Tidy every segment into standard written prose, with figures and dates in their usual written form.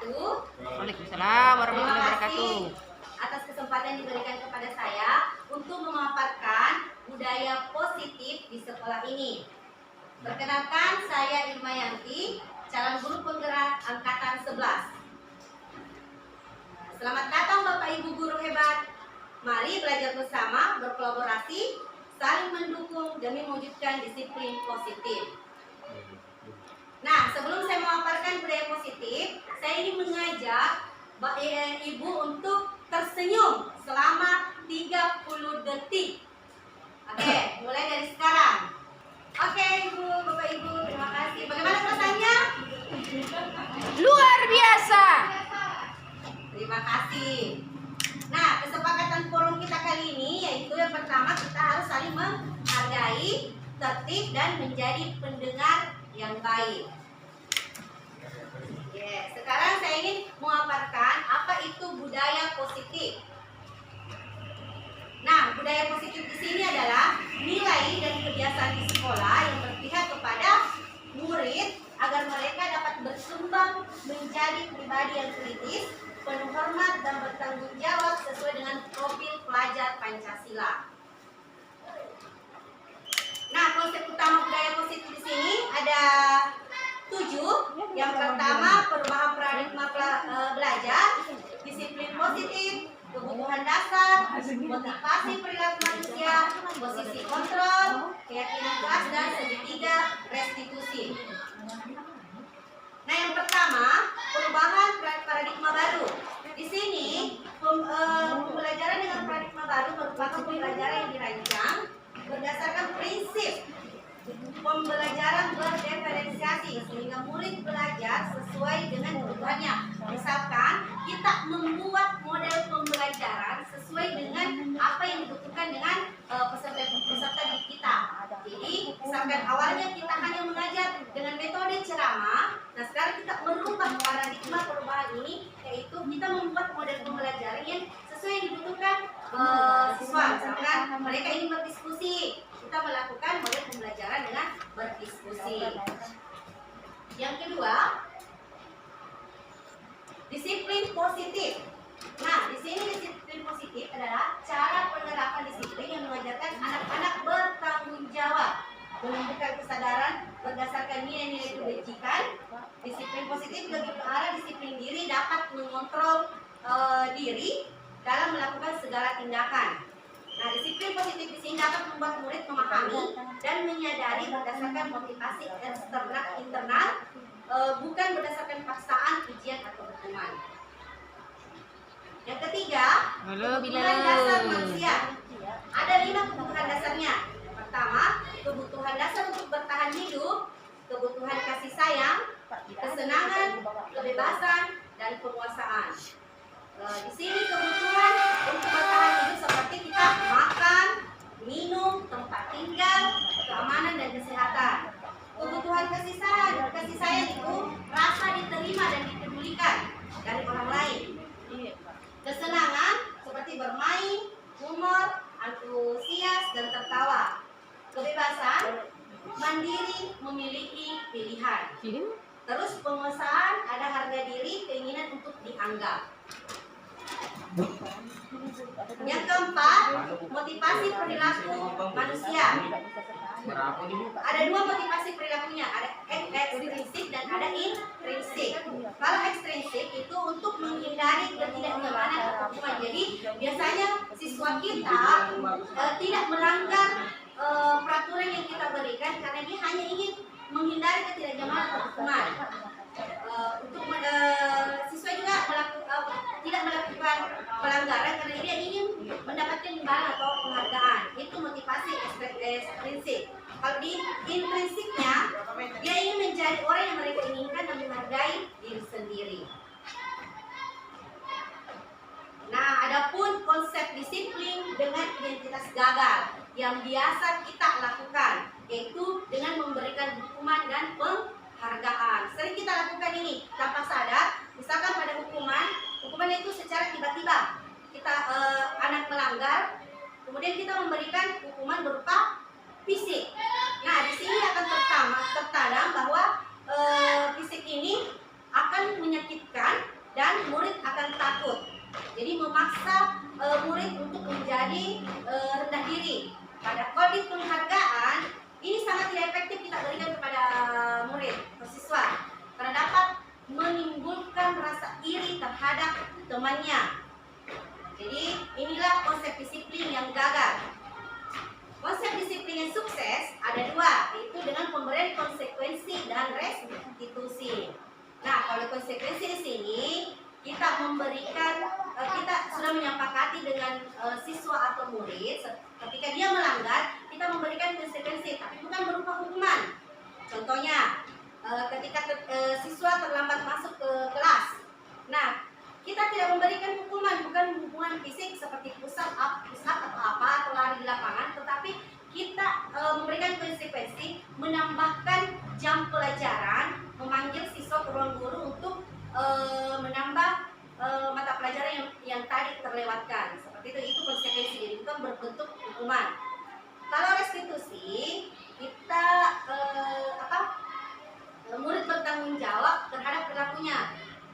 wabarakatuh. Waalaikumsalam warahmatullahi wabarakatuh. Atas kesempatan diberikan kepada saya untuk memaparkan budaya positif di sekolah ini. Perkenalkan, saya Irma Yanti, calon guru penggerak angkatan 11. Selamat datang Bapak Ibu guru hebat. Mari belajar bersama, berkolaborasi, saling mendukung demi mewujudkan disiplin positif. Nah, sebelum saya memaparkan budaya positif, saya ingin mengajak Ibu untuk tersenyum selama 30 detik. Oke, mulai dari sekarang. Oke, Ibu, Bapak Ibu, terima kasih. Bagaimana perasaannya? Luar biasa. Terima kasih. Nah, kesepakatan forum kita kali ini yaitu yang pertama, kita harus saling menghargai, tertib, dan menjadi pendengar yang baik. Sekarang saya ingin memaparkan apa itu budaya positif. Nah, budaya positif di sini adalah nilai dan kebiasaan di sekolah yang berpihak kepada murid agar mereka dapat berkembang menjadi pribadi yang kritis, penuh hormat, dan bertanggung jawab sesuai dengan profil pelajar Pancasila. Nah, konsep utama budaya positif di sini ada 7. Yang pertama, perubahan paradigma belajar, disiplin positif, kebutuhan dasar, motivasi perilaku manusia, posisi kontrol, keyakinan kelas, dan segitiga restitusi. Nah, yang pertama, perubahan paradigma baru. Di sini, pembelajaran dengan paradigma baru merupakan pembelajaran yang dirancang berdasarkan prinsip pembelajaran berdiferensiasi sehingga murid belajar sesuai dengan kebutuhannya. Misalkan kita membuat model pembelajaran sesuai dengan apa yang dibutuhkan dengan peserta didik kita. Jadi, misalkan awalnya kita hanya mengajar dengan metode ceramah, nah sekarang kita merubah paradigma perubahan ini, yaitu kita membuat model pembelajaran yang sesuai yang dibutuhkan siswa. Misalkan mereka ingin berdiskusi, kita melakukan model pembelajaran dengan berdiskusi. Yang kedua, disiplin positif. Nah, di sini disiplin positif adalah cara penerapan disiplin yang mengajarkan anak-anak bertanggung jawab, menunjukkan kesadaran berdasarkan nilai-nilai kebajikan. Disiplin positif lebih ke arah disiplin diri dapat mengontrol diri dalam melakukan segala tindakan. Nah, disiplin positif di sini dapat membuat murid memahami dan menyadari berdasarkan motivasi eksternal internal, bukan berdasarkan paksaan, ujian, atau hukuman. Yang ketiga, kebutuhan dasar manusia. Ada 5 kebutuhan dasarnya. Pertama, kebutuhan dasar untuk bertahan hidup, kebutuhan kasih sayang, kesenangan, kebebasan, dan penguasaan. Di sini kebutuhan untuk bertahan hidup seperti kita makan, minum, tempat tinggal, keamanan, dan kesehatan. Kebutuhan kasih sayang itu rasa diterima dan dipedulikan dari orang lain. Kesenangan seperti bermain, humor, antusias, dan tertawa. Kebebasan, mandiri, memiliki pilihan. Terus penguasaan, ada harga diri, keinginan untuk dianggap. Yang keempat, motivasi perilaku manusia. Ada 2 motivasi perilakunya, ada ekstrinsik dan ada intrinsik. Kalau ekstrinsik itu untuk menghindari ketidaknyamanan atau hukuman. Jadi biasanya siswa kita tidak melanggar peraturan yang kita berikan karena dia hanya ingin menghindari ketidaknyamanan atau hukuman. Untuk siswa juga tidak melakukan pelanggaran karena dia ingin mendapatkan imbalan atau penghargaan. Itu motivasi ekstrinsik. Kalau di intrinsiknya, dia ingin menjadi orang yang mereka inginkan dan menghargai diri sendiri. Nah, adapun konsep disiplin dengan identitas gagal yang biasa kita lakukan, yaitu dengan memberikan hukuman dan penghargaan. Sering kita lakukan ini tanpa sadar. Misalkan pada hukuman itu secara tiba-tiba kita anak melanggar, kemudian kita memberikan hukuman berupa fisik. Nah, di sini akan tertanam bahwa fisik ini akan menyakitkan dan murid akan takut. Jadi memaksa murid untuk menjadi rendah diri. Pada kode penghargaan ini sangat tidak efektif kita berikan kepada murid atau siswa karena dapat menimbulkan rasa iri terhadap temannya. Jadi inilah konsep disiplin yang gagal. Konsep disiplin yang sukses ada dua, yaitu dengan pemberian konsekuensi dan restitusi. Nah, kalau konsekuensi di sini kita memberikan, kita sudah menyepakati dengan siswa atau murid, ketika dia melanggar, kita memberikan konsekuensi, tapi bukan berupa hukuman. Contohnya, ketika siswa terlambat masuk ke kelas, nah kita tidak memberikan hukuman, bukan hukuman fisik seperti push up atau apa atau lari di lapangan, tetapi kita memberikan konsekuensi, menambahkan jam pelajaran, memanggil siswa ke ruang guru untuk menambah mata pelajaran yang tadi terlewatkan. Seperti itu konsekuensi, jadi bukan berbentuk hukuman. Kalau restitusi, kita murid bertanggung jawab terhadap perilakunya.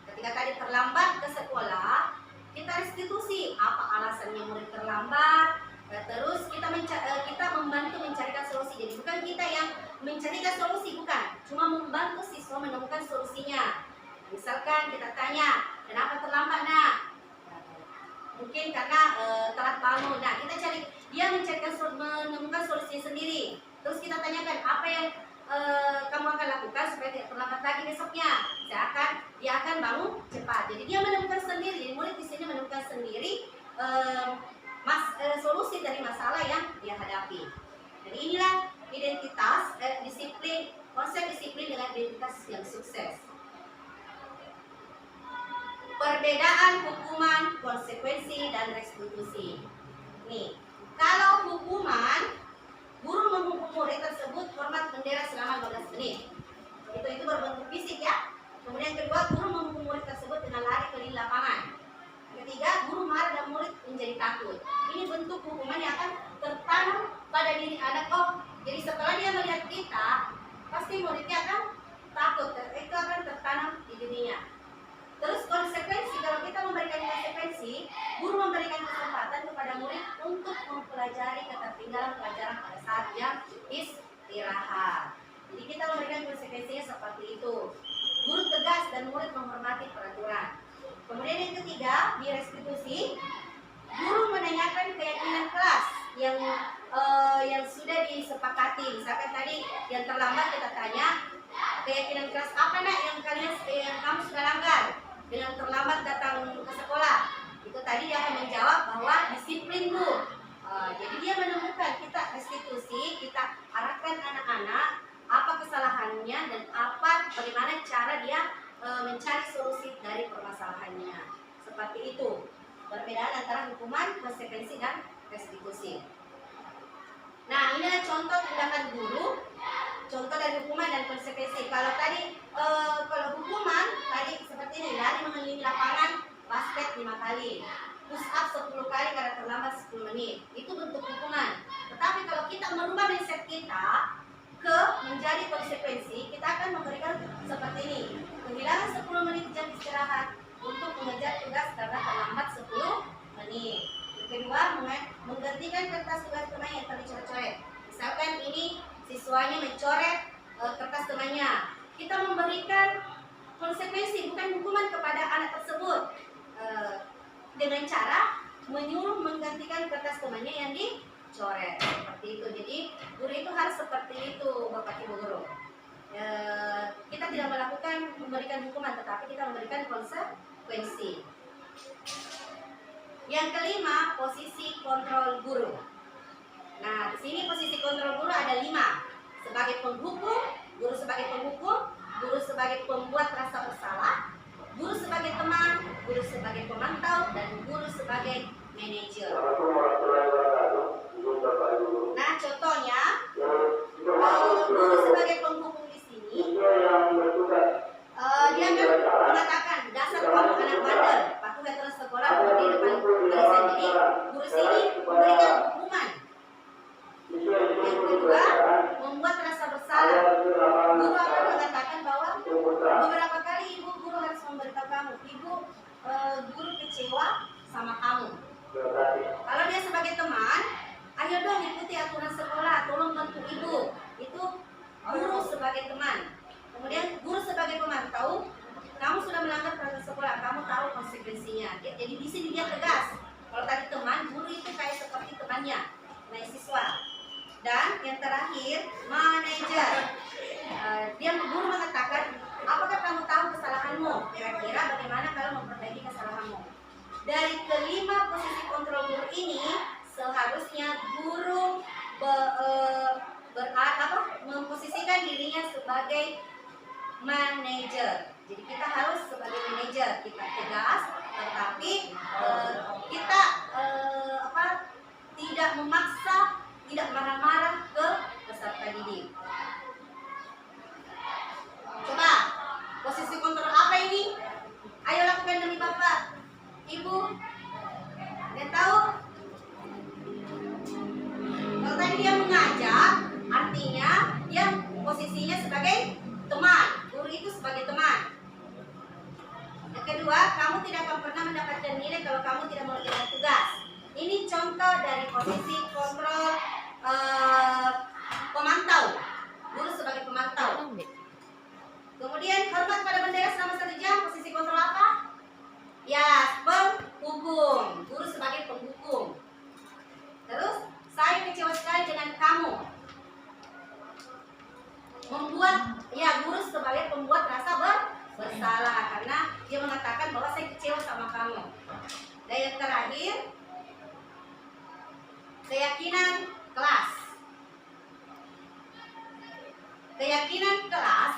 Ketika tadi terlambat ke sekolah, kita restitusi apa alasannya murid terlambat. Terus kita membantu mencarikan solusi. Jadi bukan kita yang mencarikan solusi, bukan, cuma membantu siswa menemukan solusinya. Misalkan kita tanya, kenapa terlambat nak? Mungkin karena telat bangun. Nah, kita cari, dia menemukan solusinya sendiri. Terus kita tanyakan apa yang kamu akan lakukan supaya tidak terlambat lagi besoknya. Dia akan bangun cepat. Jadi dia menemukan sendiri. Jadi murid di sini menemukan sendiri solusi dari masalah yang dia hadapi. Jadi inilah identitas disiplin, konsep disiplin dengan identitas yang sukses. Perbedaan hukuman, konsekuensi, dan restitusi. Nih, kalau hukuman, guru menghukum murid tersebut hormat bendera selama 15 menit. Itu berbentuk fisik ya. Kemudian kedua, guru menghukum murid tersebut dengan lari keliling lapangan. Ketiga, guru marah dan murid menjadi takut. Ini bentuk hukuman yang akan tertanam pada diri anak. Oh, jadi setelah dia melihat kita, pasti muridnya akan takut. Itu akan tertanam di dirinya. Terus konsekuensi, kalau kita memberikan konsekuensi, guru memberikan kesempatan kepada murid untuk mempelajari ketertinggalan pelajaran pada saat dia istirahat. Jadi kita memberikan konsekuensinya seperti itu. Guru tegas dan murid menghormati peraturan. Kemudian yang ketiga, di restitusi, guru menanyakan keyakinan kelas yang sudah disepakati. Misalkan tadi yang terlambat kita tanya, keyakinan kelas apa nak yang kamu sudah langgar dengan terlambat datang ke sekolah. Itu tadi dia akan menjawab bahwa disiplin bu. Jadi dia menemukan, kita restitusi, kita arahkan anak-anak apa kesalahannya dan bagaimana cara dia mencari solusi dari permasalahannya. Seperti itu perbedaan antara hukuman, konsekuensi, dan restitusi. Nah, ini adalah contoh tindakan guru, contoh dari hukuman dan konsekuensi. Kalau tadi kalau hukuman tadi seperti ini, lari mengelilingi lapangan basket 5 kali, push up 10 kali karena terlambat 10 menit. Itu bentuk hukuman. Tetapi kalau kita merubah mindset kita ke menjadi konsekuensi, kita akan memberikan seperti ini. Kehilangan 10 menit jam istirahat untuk mengejar tugas karena terlambat 10 menit. Yang kedua, menggantikan kertas tugas teman yang tercoret-coret. Misalkan ini siswanya mencoret kertas temannya. Kita memberikan konsekuensi, bukan hukuman kepada anak tersebut, dengan cara menyuruh menggantikan kertas temannya yang dicoret. Seperti itu. Jadi guru itu harus seperti itu, Bapak Ibu guru. Kita tidak memberikan hukuman, tetapi kita memberikan konsekuensi. Yang kelima, posisi kontrol guru. Nah, di sini posisi kontrol guru ada 5. Sebagai penghukum, guru sebagai penghukum, guru sebagai pembuat rasa bersalah, guru sebagai teman, guru sebagai pemantau, dan guru sebagai manajer. Nah, contohnya, guru sebagai penghukum di sini, dia akan mengatakan, dasar kamu anak bandel, patuhi terus sekolah berdiri depan barisan. Jadi guru sini memberikan hukuman. Yang kedua, membuat rasa bersalah. Guru akan mengatakan bahwa beberapa kali ibu guru harus memberitahu kamu, ibu guru kecewa sama kamu. Kalau dia sebagai teman, ayo dong ikuti aturan sekolah, tolong bantu ibu. Itu guru sebagai teman. Kemudian guru sebagai pemantau, kamu sudah melanggar peraturan sekolah, kamu tahu konsekuensinya. Jadi di sini dia tegas. Kalau tadi teman, guru itu kayak seperti temannya, mahasiswa. Dan yang terakhir, manajer. Dia guru mengatakan, apakah kamu tahu kesalahanmu? Kira-kira bagaimana kalau memperbaiki kesalahanmu? Dari kelima posisi kontrol guru ini, seharusnya guru memposisikan dirinya sebagai manajer. Jadi kita harus sebagai manajer, kita tegas, tetapi kita tidak memaksa, tidak marah-marah ke peserta didik. Coba, posisi kontrol apa ini? Ayo lakukan demi Bapak, Ibu. Ada tahu? Kalau tadi dia mengajak, artinya dia posisinya sebagai teman. Guru itu sebagai teman. Yang kedua, kamu tidak akan pernah mendapatkan nilai kalau kamu tidak mengerjakan tugas. Ini contoh dari posisi kontrol pemantau. Guru sebagai pemantau. Kemudian hormat pada bendera selama 1 jam. Posisi kontrol apa? Ya, penghukum. Guru sebagai penghukum. Terus, saya kecewa sekali dengan kamu. Guru sebagai pembuat rasa bersalah karena dia mengatakan bahwa saya kecewa sama kamu. Dan yang terakhir, keyakinan kelas. Keyakinan kelas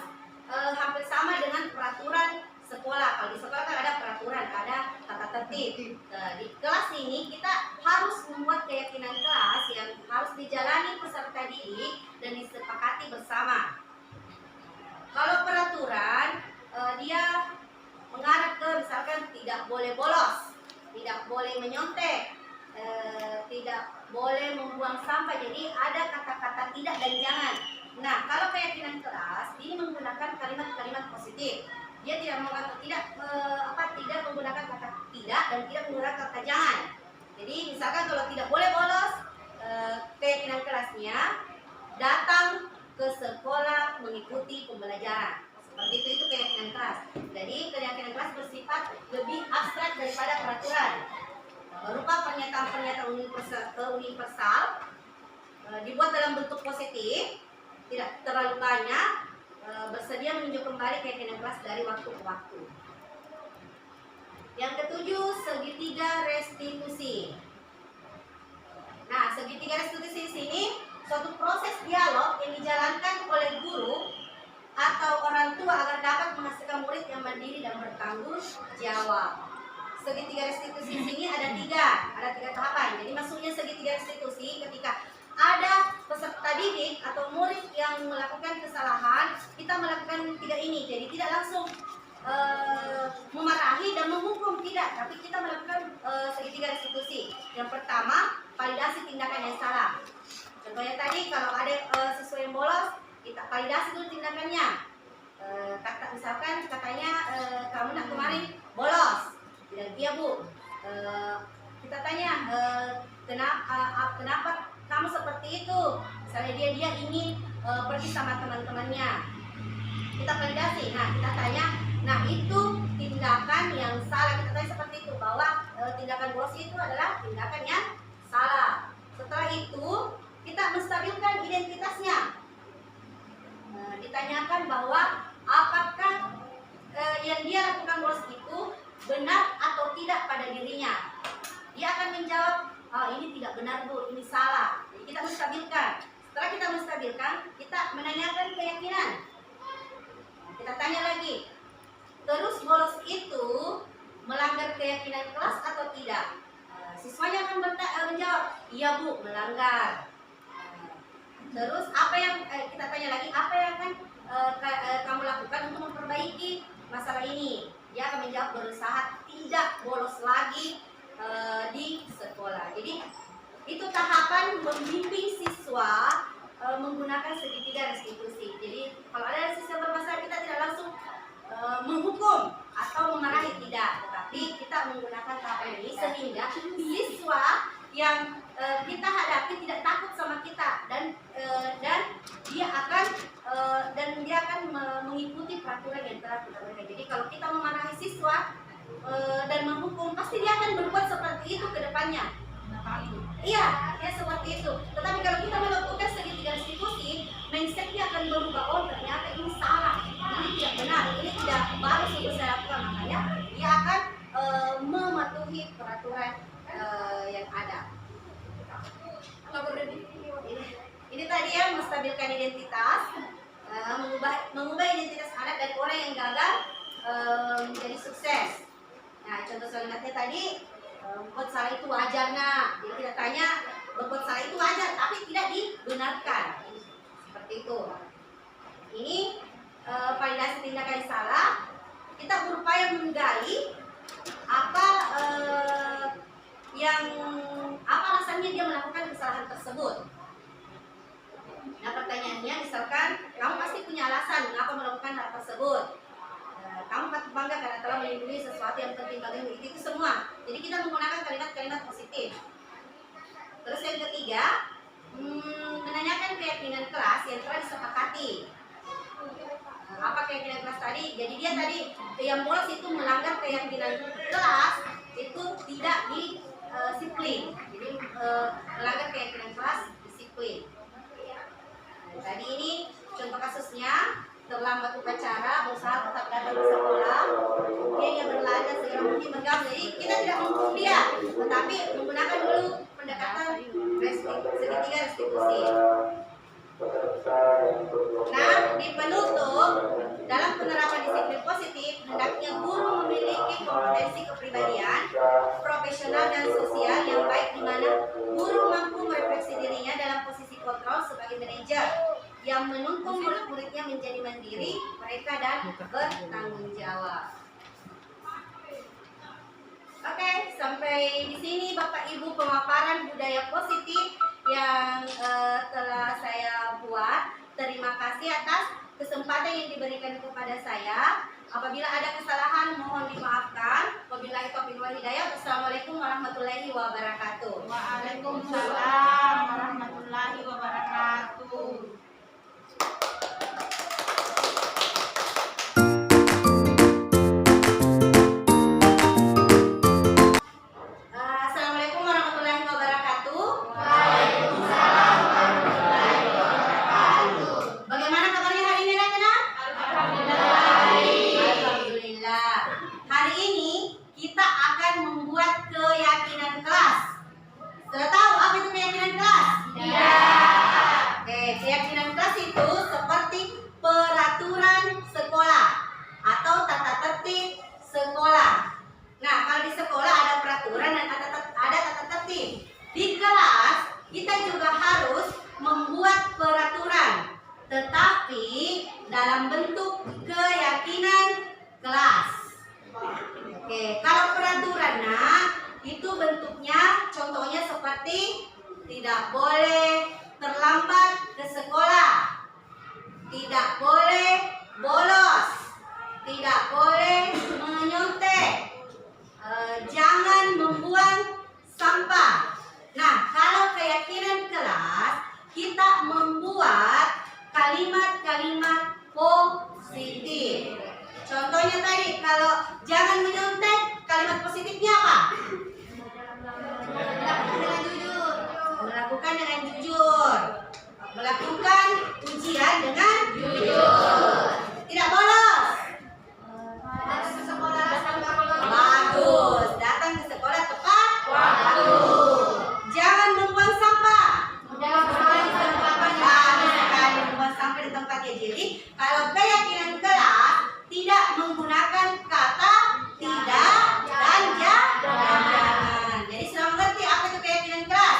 hampir sama dengan peraturan sekolah. Kalau di sekolah kan ada peraturan, ada tata tertib. Di kelas ini kita harus membuat keyakinan kelas yang harus dijalani peserta didik dan disepakati bersama. Kalau peraturan dia mengarah ke misalkan tidak boleh bolos, tidak boleh menyontek, tidak boleh membuang sampah. Jadi ada kata-kata tidak dan jangan. Nah, kalau keyakinan kelas ini menggunakan kalimat-kalimat positif. Dia tidak tidak menggunakan kata tidak dan tidak menggunakan kata jangan. Jadi misalkan kalau tidak boleh bolos, keyakinan kelasnya datang ke sekolah mengikuti pembelajaran. Seperti itu keyakinan kelas. Jadi keyakinan kelas bersifat lebih abstrak daripada peraturan. Berupa pernyataan-pernyataan universal, dibuat dalam bentuk positif, tidak terlalu banyak, bersedia meninjau kembali keyakinan kelas dari waktu ke waktu. Yang ketujuh, segitiga restitusi. Nah, segitiga restitusi di sini suatu proses dialog yang dijalankan oleh guru atau orang tua agar dapat menghasilkan murid yang mandiri dan bertanggung jawab. Segitiga restitusi di sini ada tiga tahapan. Jadi maksudnya segitiga restitusi ketika ada peserta didik atau murid yang melakukan kesalahan, kita melakukan tiga ini. Jadi tidak langsung memarahi dan menghukum, tidak, tapi kita melakukan segitiga restitusi. Yang pertama, validasi tindakan yang salah. Contohnya tadi kalau ada siswa yang bolos, kita validasi dulu tindakannya. Misalkan katanya kamu nak kemarin bolos, bilang iya Bu. Kita tanya kenapa kamu seperti itu. Misalnya dia ingin pergi sama teman-temannya, kita validasi. Nah, kita tanya, nah itu tindakan yang salah. Kita tanya seperti itu, bahwa tindakan bolos itu adalah tindakan yang salah. Setelah itu kita menstabilkan identitasnya. Ditanyakan bahwa apakah yang dia lakukan bolos itu benar atau tidak pada dirinya. Dia akan menjawab, oh ini tidak benar Bu, ini salah. Jadi kita menstabilkan. Setelah kita menstabilkan, kita menanyakan keyakinan. Kita tanya lagi, terus bolos itu melanggar keyakinan kelas atau tidak? Siswanya akan menjawab, iya Bu, melanggar. Terus apa yang kita tanya lagi, apa yang akan kamu lakukan untuk memperbaiki masalah ini? Dia akan menjawab, berusaha tidak bolos lagi di sekolah. Jadi itu tahapan membimbing siswa menggunakan segitiga restitusi. Jadi kalau ada siswa bermasalah, kita tidak langsung menghukum atau memarahi, tidak, tetapi kita bisa menggunakan tahapan ini sehingga siswa yang kita hadapi tidak takut sama kita dan dia akan mengikuti peraturan yang telah kita berikan. Jadi kalau kita memarahi siswa dan menghukum, pasti dia akan berbuat seperti itu ke depannya. Iya, ya seperti itu. Tetapi kalau kita melakukan segitiga restitusi, mindsetnya akan berubah. Oh, ternyata ini salah, ini tidak benar, ini tidak bagus untuk saya lakukan. Makanya dia akan mematuhi peraturan yang ada. Ini tadi ya, menstabilkan identitas, mengubah identitas anak dari orang yang gagal menjadi sukses. Nah, contoh selanjutnya tadi, berbuat salah itu wajar. Nah, jadi kita tanya, berbuat salah itu wajar, tapi tidak dibenarkan. Seperti itu. Ini validasi tindakan yang salah. Kita berupaya menggali apa alasannya dia melakukan kesalahan tersebut. Nah, pertanyaannya misalkan kamu pasti punya alasan mengapa melakukan hal tersebut. Kamu patut bangga karena telah melindungi sesuatu yang penting bagimu. Itu semua. Jadi kita menggunakan kalimat-kalimat positif. Terus yang ketiga, menanyakan keyakinan kelas yang telah disepakati. Apa keyakinan kelas tadi? Jadi dia tadi yang bolos itu melanggar keyakinan kelas, itu tidak disiplin. Jadi melanggar keyakinan kelas disiplin. Tadi ini contoh kasusnya, terlambat upacara, berusaha tetap datang ke sekolah, dia yang berlagak segera mungkin bergabung. Jadi kita tidak menghukum dia, tetapi menggunakan dulu pendekatan segitiga restitusi. Nah, di penutup, dalam penerapan disiplin positif, hendaknya guru memiliki kompetensi kepribadian, profesional dan sosial yang baik, di mana guru mampu merefleksi dirinya dalam posisi kontrol sebagai manajer yang menuntun murid-muridnya menjadi mandiri, mereka dan bertanggung jawab. Oke, sampai di sini Bapak Ibu pemaparan budaya positif yang telah saya buat. Terima kasih atas kesempatan yang diberikan kepada saya. Apabila ada kesalahan mohon dimaafkan. Wabillahi taufiq wal hidayah. Wassalamualaikum warahmatullahi wabarakatuh. Waalaikumsalam warahmatullahi wabarakatuh. Assalamualaikum warahmatullahi wabarakatuh. Waalaikumsalam warahmatullahi wabarakatuh. Bagaimana kabarnya hari ini, anak-anak? Alhamdulillah. Hari ini kita akan membuat keyakinan kelas. Sudah tahu apa itu keyakinan kelas? Tidak. Oke, keyakinan kelas itu seperti peraturan sekolah atau tata tertib sekolah. Nah, kalau di sekolah ada peraturan dan ada tata tertib. Di kelas kita juga harus membuat peraturan, tetapi dalam bentuk keyakinan kelas. Oke, kalau peraturannya itu bentuknya contohnya seperti tidak boleh terlambat ke sekolah, tidak boleh bolos, tidak boleh menyontek, jangan membuang sampah. Nah, kalau keyakinan kelas kita membuat kalimat-kalimat positif. Contohnya tadi, kalau jangan menyontek, kalimat positifnya apa? Melakukan dengan jujur. Melakukan ujian dengan jujur. Tidak bolos. Bagus. Datang ke sekolah tepat waktu. Jangan membuang sampah. Bagus sekali, membuang sampah di tempatnya. Jadi kalau keyakinan kelas tidak menggunakan kata tidak dan jangan. Jadi sudah mengerti apa itu keyakinan kelas?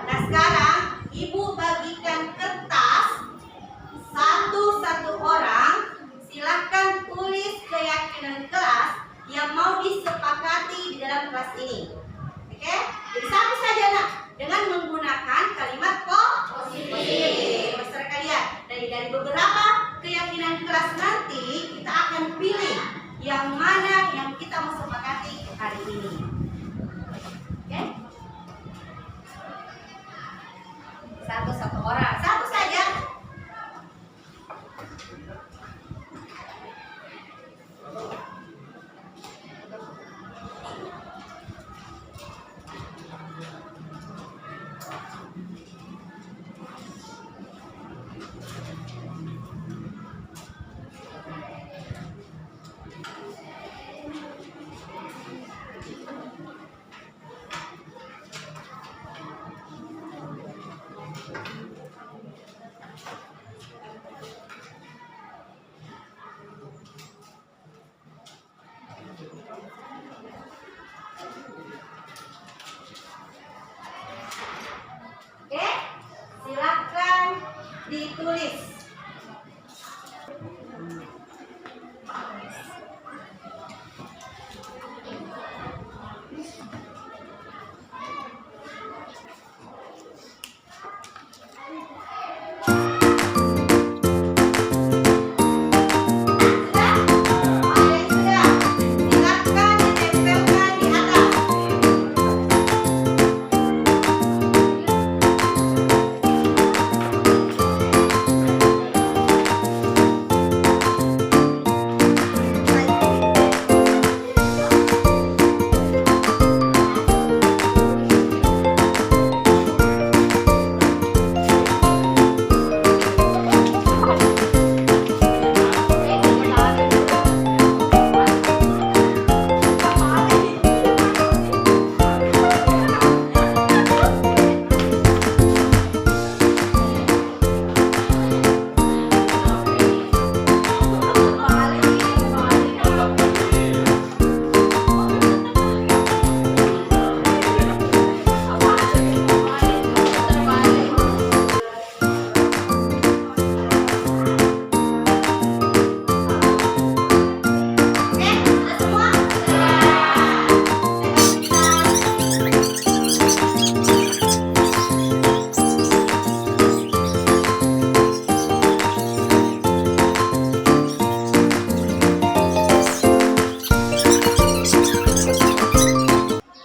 Nah, sekarang Ibu bagikan kertas satu-satu orang. Silahkan tulis keyakinan kelas yang mau disepakati di dalam kelas ini. Oke? Jadi satu saja, nak, dengan menggunakan kalimat positif. Masyarakat kalian dari beberapa keyakinan kelas nanti kita akan pilih yang mana yang kita mau sepakati hari ini. Oke? Satu orang, satu saja. Oke, silakan ditulis. Sudah? Silakan ditempelkan di atas. Oke, sudah semua?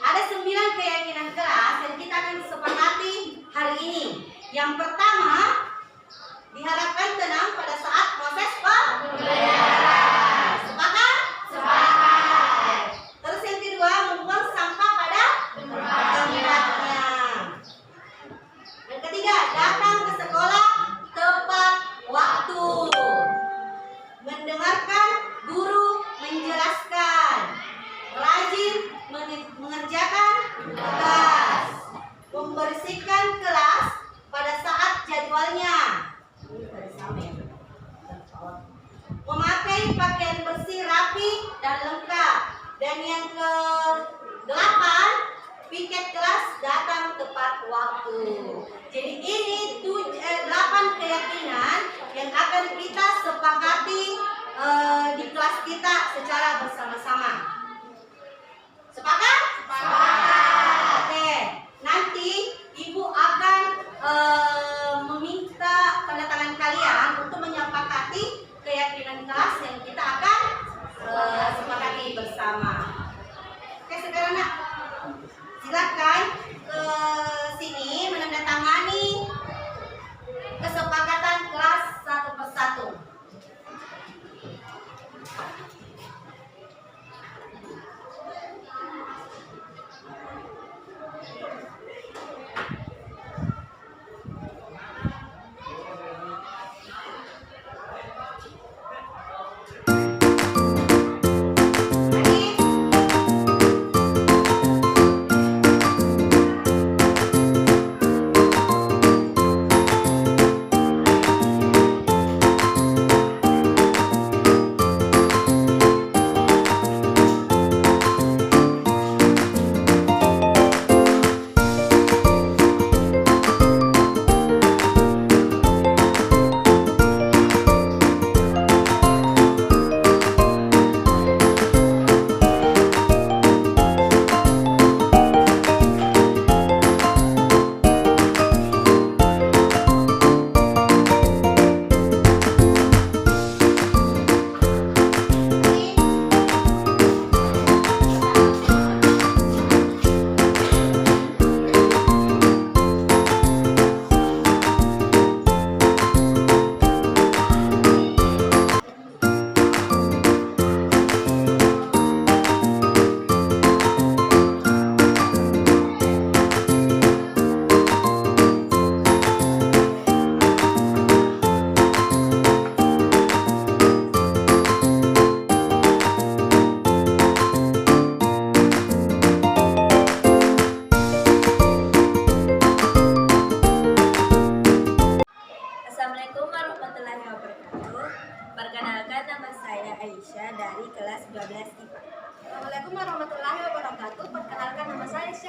Ada 9 keyakinan kelas yang kita akan sepakati hari ini. Yang pertama, diharapkan tenang pada saat proses pembelajaran. Sepakat? Sepakat. Terus yang kedua, membuang sampah pada tempatnya. Yang ketiga, datang ke sekolah tepat waktu. Mendengarkan guru menjelaskan. Rajin mengerjakan tugas. Membersihkan kelas pada saat jadwalnya. Memakai pakaian bersih, rapi, dan lengkap. Dan yang ke-8, piket kelas datang tepat waktu. Jadi ini 8 keyakinan yang akan kita sepakati di kelas kita secara bersama-sama. Sepakat? Sepakat. Oke, nanti Ibu akan meminta tanda tangan kalian untuk menyepakati keyakinan kelas yang kita akan sepakati bersama. Oke, sekarang nak, silakan ke sini menandatangani kesepakatan kelas satu persatu. Ini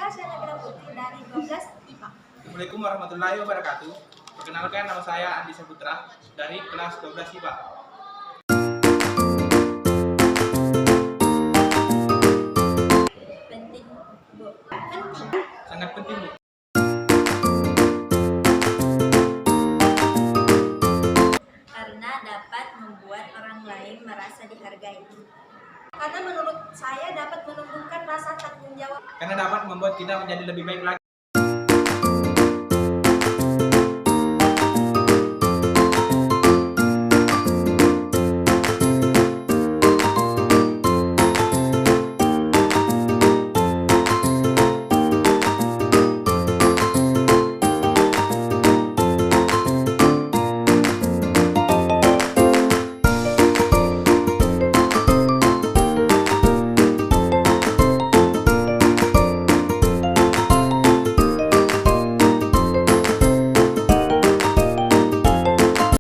Ika Syarabila Putri dari 12 IPA. Assalamualaikum warahmatullahi wabarakatuh. Perkenalkan, nama saya Andi Saputra dari kelas 12 IPA. Penting, Bu. Penting. Sangat penting, Bu. Karena dapat membuat orang lain merasa dihargai. Karena menurut saya dapat menumbuhkan rasa tanggung jawab. Karena dapat membuat kita menjadi lebih baik lagi.